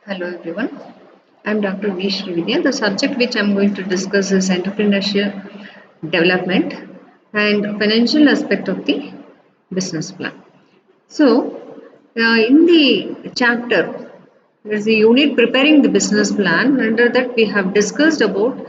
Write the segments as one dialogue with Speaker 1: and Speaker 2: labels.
Speaker 1: Hello everyone, I'm Dr. V. Srividya. The subject which I'm going to discuss is entrepreneurship development and financial aspect of the business plan. In the chapter, there's a unit preparing the business plan. Under that, we have discussed about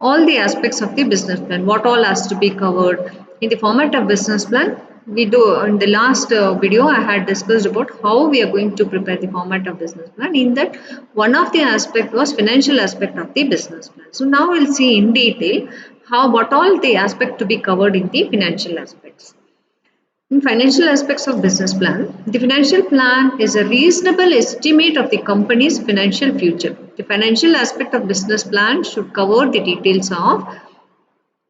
Speaker 1: all the aspects of the business plan, what all has to be covered in the format of business plan. We do in the last video I had discussed about how we are going to prepare the format of business plan. In that, one of the aspect was financial aspect of the business plan. So now we'll see in detail how what all the aspect to be covered in the financial aspects. In financial aspects of business plan, the financial plan is a reasonable estimate of the company's financial future. The financial aspect of business plan should cover the details of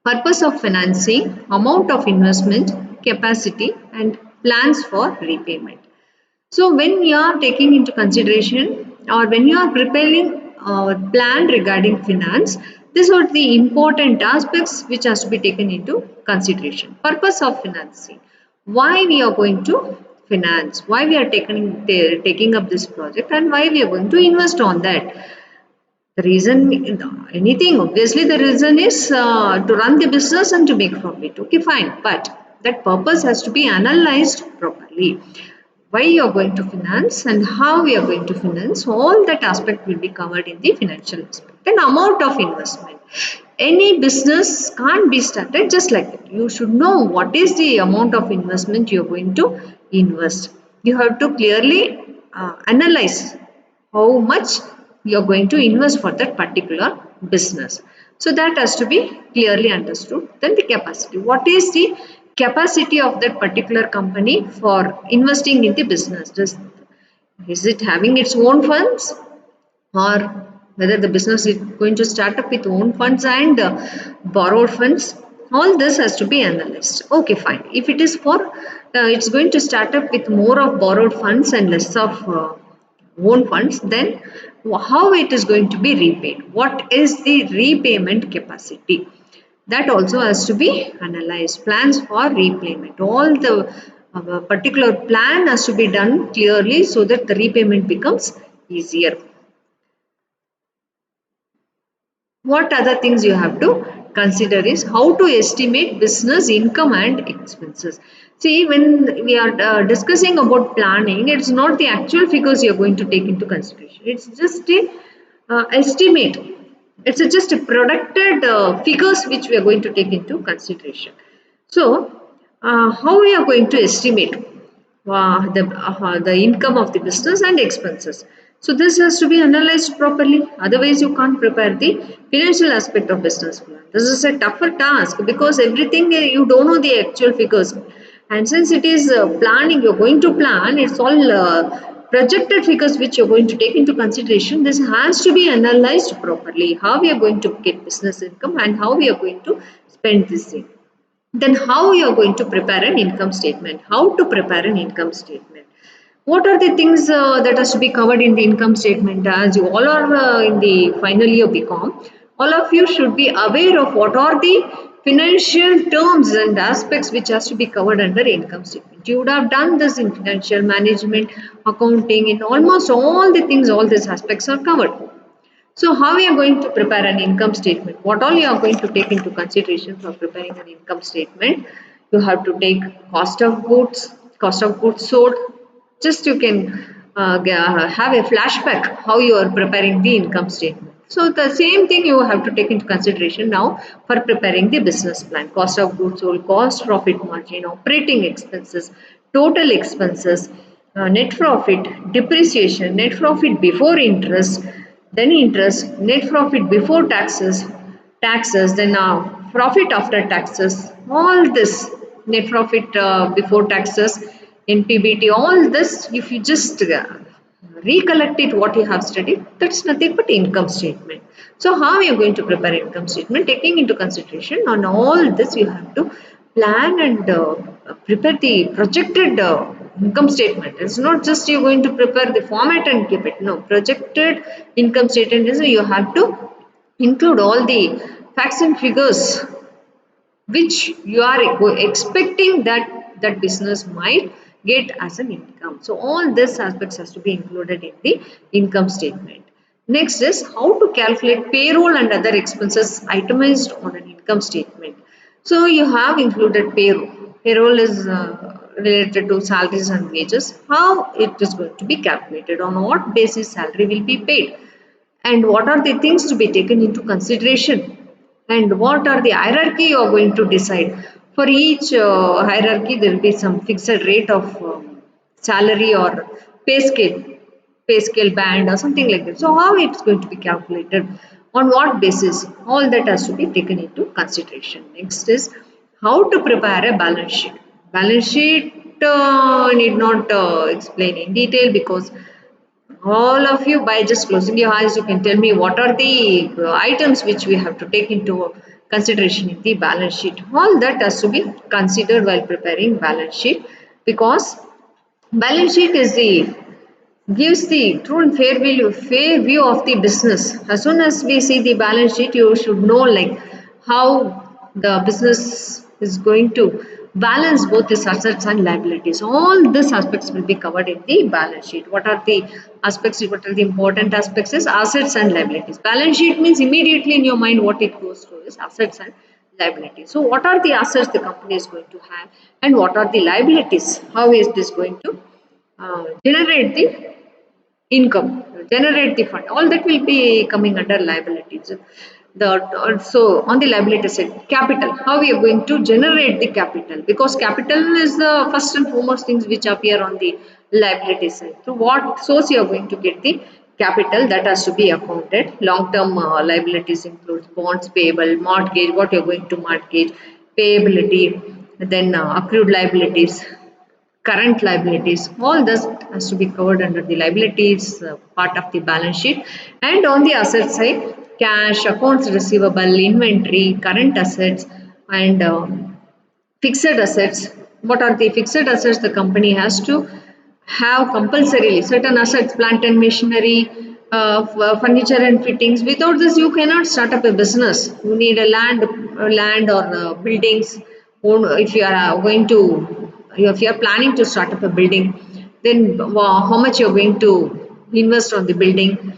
Speaker 1: purpose of financing, amount of investment, capacity, and plans for repayment. So when you are taking into consideration or when you are preparing a plan regarding finance, these are the important aspects which has to be taken into consideration. Purpose of financing. Why we are going to finance, why we are taking up this project and why we are going to invest on that. The reason, anything, obviously the reason is to run the business and to make profit. Okay, fine. But that purpose has to be analyzed properly. Why you are going to finance and how we are going to finance, all that aspect will be covered in the financial aspect. Then amount of investment. Any business can't be started just like that. You should know what is the amount of investment you are going to invest. You have to clearly analyze how much you're going to invest for that particular business. So that has to be clearly understood. Then the capacity. What is the capacity of that particular company for investing in the business? Is it having its own funds or whether the business is going to start up with own funds and borrowed funds? All this has to be analyzed. Okay, fine. If it is for, it's going to start up with more of borrowed funds and less of own funds, then how it is going to be repaid? What is the repayment capacity? That also has to be analyzed. Plans for repayment. All the particular plan has to be done clearly so that the repayment becomes easier. What other things you have to consider is how to estimate business income and expenses. See, when we are discussing about planning, it's not the actual figures you're going to take into consideration. It's just a estimate. It's just a predicted figures which we are going to take into consideration. So, how we are going to estimate the income of the business and expenses. So this has to be analyzed properly. Otherwise, you can't prepare the financial aspect of business plan. This is a tougher task because everything you don't know the actual figures. And since it is planning, you're going to plan. It's all projected figures which you're going to take into consideration. This has to be analyzed properly. How we are going to get business income and how we are going to spend this thing. Then how you are going to prepare an income statement? How to prepare an income statement? What are the things that has to be covered in the income statement? As you all are in the final year BCom, all of you should be aware of what are the financial terms and aspects which has to be covered under income statement. You would have done this in financial management, accounting, in almost all the things, all these aspects are covered. So how we are going to prepare an income statement? What all you are going to take into consideration for preparing an income statement? You have to take cost of goods sold. Just you can have a flashback how you are preparing the income statement. So the same thing you have to take into consideration now for preparing the business plan. Cost of goods sold, cost profit margin, operating expenses, total expenses, net profit, depreciation, net profit before interest, then interest, net profit before taxes, then profit after taxes, all this net profit before taxes, NPBT, all this, if you just recollect it what you have studied, that's nothing but income statement. So how are you going to prepare income statement? Taking into consideration on all this, you have to plan and prepare the projected income statement. It's not just you're going to prepare the format and keep it. No, projected income statement is you have to include all the facts and figures which you are expecting that that business might get as an income. So all these aspects has to be included in the income statement. Next is how to calculate payroll and other expenses itemized on an income statement. So you have included payroll. Payroll is related to salaries and wages. How it is going to be calculated? On what basis salary will be paid? And what are the things to be taken into consideration? And what are the hierarchy you are going to decide? For each hierarchy, there will be some fixed rate of salary or pay scale pay scale band or something like that. So how it's going to be calculated, on what basis, all that has to be taken into consideration. Next is how to prepare a balance sheet. Balance sheet need not explain in detail, because all of you, by just closing your eyes, you can tell me what are the items which we have to take into consideration in the balance sheet. All that has to be considered while preparing balance sheet, because balance sheet is the gives the true and fair view of the business. As soon as we see the balance sheet, you should know like how the business is going to balance both its assets and liabilities. All these aspects will be covered in the balance sheet. What are the aspects? What are the important aspects? Is assets and liabilities. Balance sheet means immediately in your mind what it goes to is assets and liabilities. So what are the assets the company is going to have, and what are the liabilities? How is this going to generate the income, generate the fund? All that will be coming under liabilities. The also on the liability side, capital. How we are going to generate the capital? Because capital is the first and foremost things which appear on the liability side. So what source you are going to get the capital, that has to be accounted. Long term liabilities includes bonds payable, mortgage, what you are going to mortgage, payability, then accrued liabilities, current liabilities. All this has to be covered under the liabilities part of the balance sheet. And on the asset side, cash, accounts receivable, inventory, current assets, and fixed assets. What are the fixed assets the company has to have compulsorily? Certain assets, plant and machinery, furniture and fittings. Without this, you cannot start up a business. You need a land or buildings. If you are going to, if you are planning to start up a building, then how much you are going to invest on the building,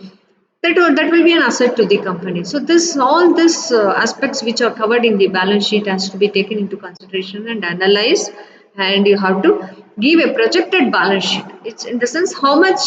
Speaker 1: that will be an asset to the company. So this all this aspects which are covered in the balance sheet has to be taken into consideration and analyzed, and you have to give a projected balance sheet. It's in the sense how much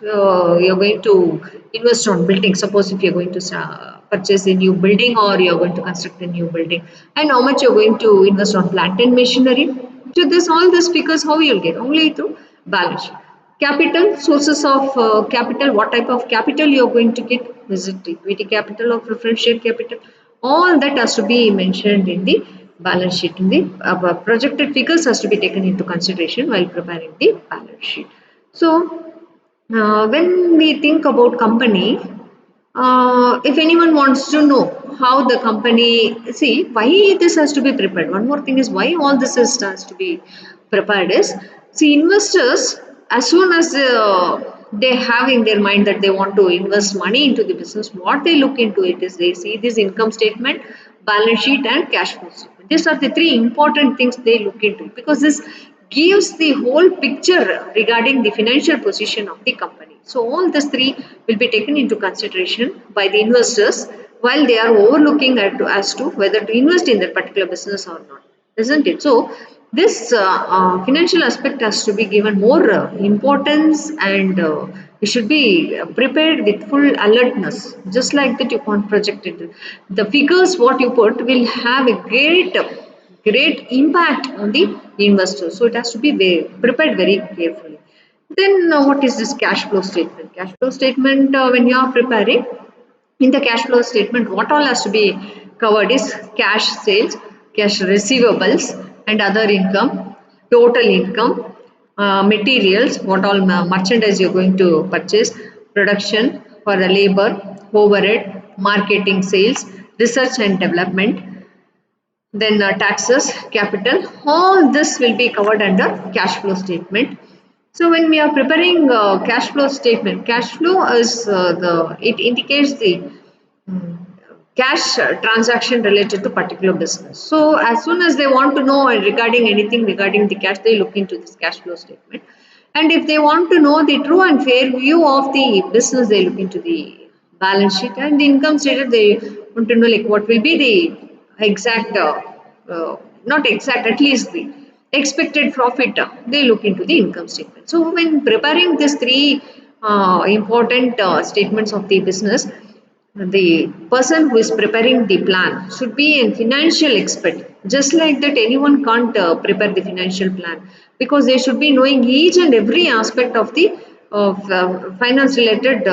Speaker 1: you're going to invest on building. Suppose if you're going to purchase a new building, or you're going to construct a new building, and how much you're going to invest on plant and machinery. So this all this figures how you'll get only through balance sheet. Capital, sources of capital, what type of capital you are going to get, is it equity capital or preferential capital? All that has to be mentioned in the balance sheet. In the projected figures has to be taken into consideration while preparing the balance sheet. So when we think about company, if anyone wants to know how the company, see why this has to be prepared. One more thing is why all this has to be prepared is, see, investors, as soon as they have in their mind that they want to invest money into the business, what they look into it is they see this income statement, balance sheet, and cash flow statement. These are the three important things they look into, because this gives the whole picture regarding the financial position of the company. So all these three will be taken into consideration by the investors while they are overlooking as to whether to invest in that particular business or not, isn't it? So this financial aspect has to be given more importance, and you should be prepared with full alertness. Just like that, you can't project it. The figures what you put will have a great impact on the investor. So it has to be prepared very carefully. Then what is this cash flow statement? Cash flow statement, when you are preparing, in the cash flow statement, what all has to be covered is cash sales, cash receivables, and other income, total income, materials, what all merchandise you're going to purchase, production for the labor, overhead, marketing, sales, research and development, then taxes, capital. All this will be covered under cash flow statement. So when we are preparing cash flow statement, cash flow is it indicates the cash transaction related to particular business. So as soon as they want to know regarding anything regarding the cash, they look into this cash flow statement. And if they want to know the true and fair view of the business, they look into the balance sheet and the income statement. They want to know like what will be the exact, not exact, at least the expected profit. They look into the income statement. So when preparing these three important statements of the business, the person who is preparing the plan should be a financial expert. Just like that, anyone can't prepare the financial plan, because they should be knowing each and every aspect of the finance related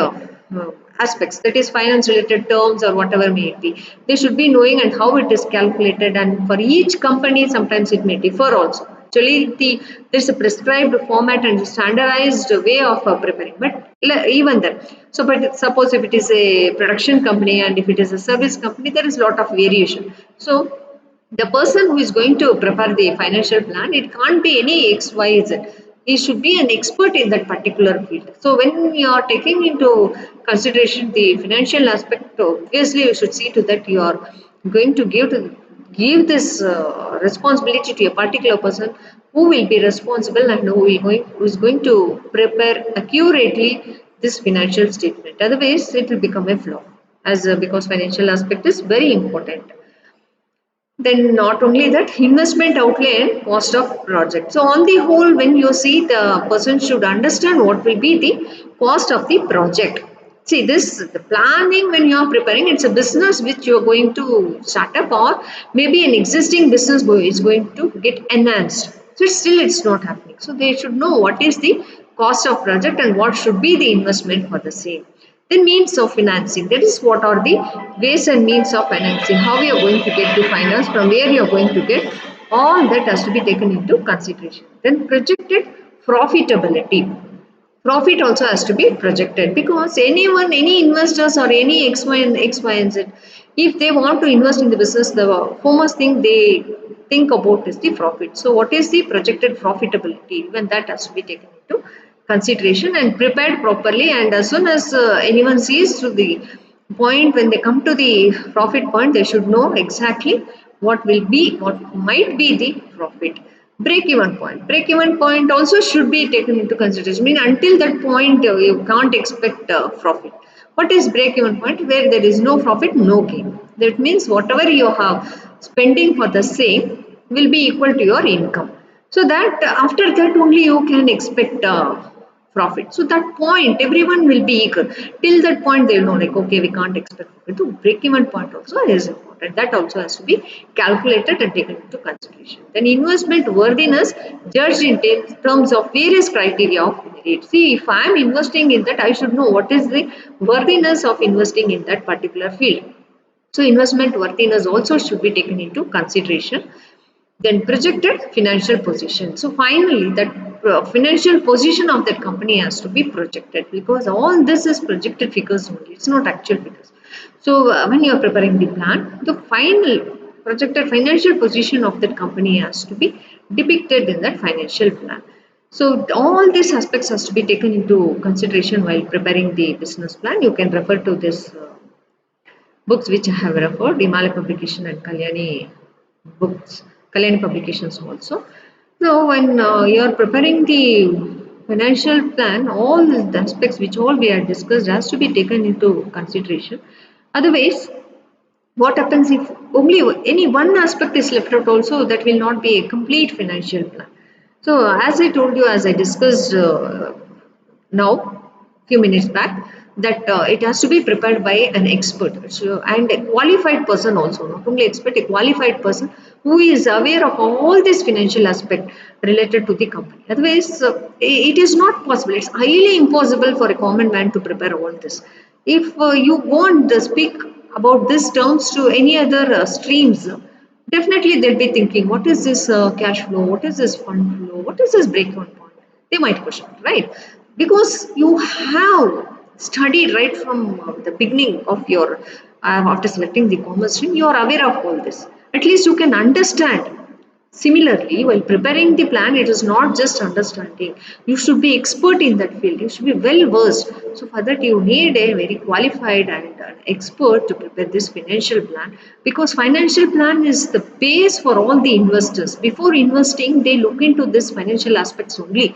Speaker 1: aspects, that is finance related terms or whatever may it be. They should be knowing and how it is calculated, and for each company sometimes it may differ also. Actually there's a prescribed format and standardized way of preparing, but even then, so but suppose if it is a production company and if it is a service company, there is a lot of variation. So the person who is going to prepare the financial plan, it can't be any XYZ. He should be an expert in that particular field. So when you are taking into consideration the financial aspect, obviously you should see to that you are going to give this responsibility to a particular person who will be responsible and who is going to prepare accurately this financial statement. Otherwise it will become a flaw, as because financial aspect is very important. Then not only that, investment outlay and cost of project. So on the whole, when you see, the person should understand what will be the cost of the project. See this, the planning when you are preparing, it's a business which you are going to start up, or maybe an existing business is going to get enhanced. So still it's not happening. So they should know what is the cost of project and what should be the investment for the same. The means of financing, that is what are the ways and means of financing, how you are going to get the finance, from where you are going to get, all that has to be taken into consideration. Then projected profitability, profit also has to be projected, because any investors or any X Y and Z, if they want to invest in the business, the foremost thing they think about is the profit. So what is the projected profitability, even that has to be taken into consideration and prepared properly. And as soon as anyone sees to the point, when they come to the profit point, they should know exactly what might be the profit. Break even point also should be taken into consideration. I mean, until that point you can't expect profit. What is break even point? Where there is no profit, no gain. That means whatever you have spending for the same will be equal to your income. So that after that only you can expect profit. So that point everyone will be eager. Till that point they'll know like, okay, we can't expect profit. So break even point also is important. That also has to be calculated and taken into consideration. Then investment worthiness judged in terms of various criteria of merit. See, if I am investing in that, I should know what is the worthiness of investing in that particular field. So investment worthiness also should be taken into consideration. Then projected financial position. So finally, that financial position of that company has to be projected, because all this is projected figures only. It's not actual figures. So when you are preparing the plan, the final projected financial position of that company has to be depicted in that financial plan. So all these aspects has to be taken into consideration while preparing the business plan. You can refer to this books which I have referred, Himalaya Publication and books, Kalyani Publications also. So when you are preparing the financial plan, all the aspects which all we had discussed has to be taken into consideration. Otherwise, what happens if only any one aspect is left out also, that will not be a complete financial plan. So as I told you, as I discussed now few minutes back, that it has to be prepared by an expert, so, and a qualified person also, not only expert, a qualified person who is aware of all this financial aspect related to the company. Otherwise it is not possible, it's highly impossible for a common man to prepare all this. If you won't speak about these terms to any other streams, definitely they'll be thinking, what is this cash flow, what is this fund flow, what is this break-even point? They might question, right? Because you have studied right from the beginning of your after selecting the commerce stream, you are aware of all this. At least you can understand. Similarly, while preparing the plan, it is not just understanding. You should be expert in that field. You should be well versed. So for that you need a very qualified and an expert to prepare this financial plan, because financial plan is the base for all the investors. Before investing, they look into this financial aspects only.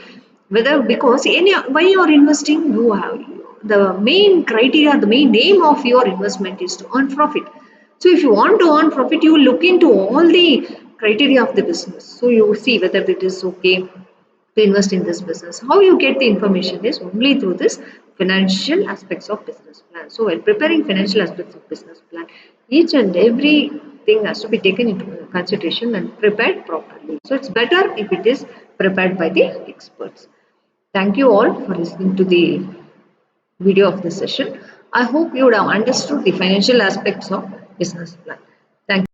Speaker 1: Whether, because any, why you are investing, you have the main criteria, the main aim of your investment is to earn profit. So if you want to earn profit, you will look into all the criteria of the business. So you see whether it is okay to invest in this business. How you get the information is only through this financial aspects of business plan. So while preparing financial aspects of business plan, each and every thing has to be taken into consideration and prepared properly. So it's better if it is prepared by the experts. Thank you all for listening to the video of this session. I hope you would have understood the financial aspects of business plan. Thank you.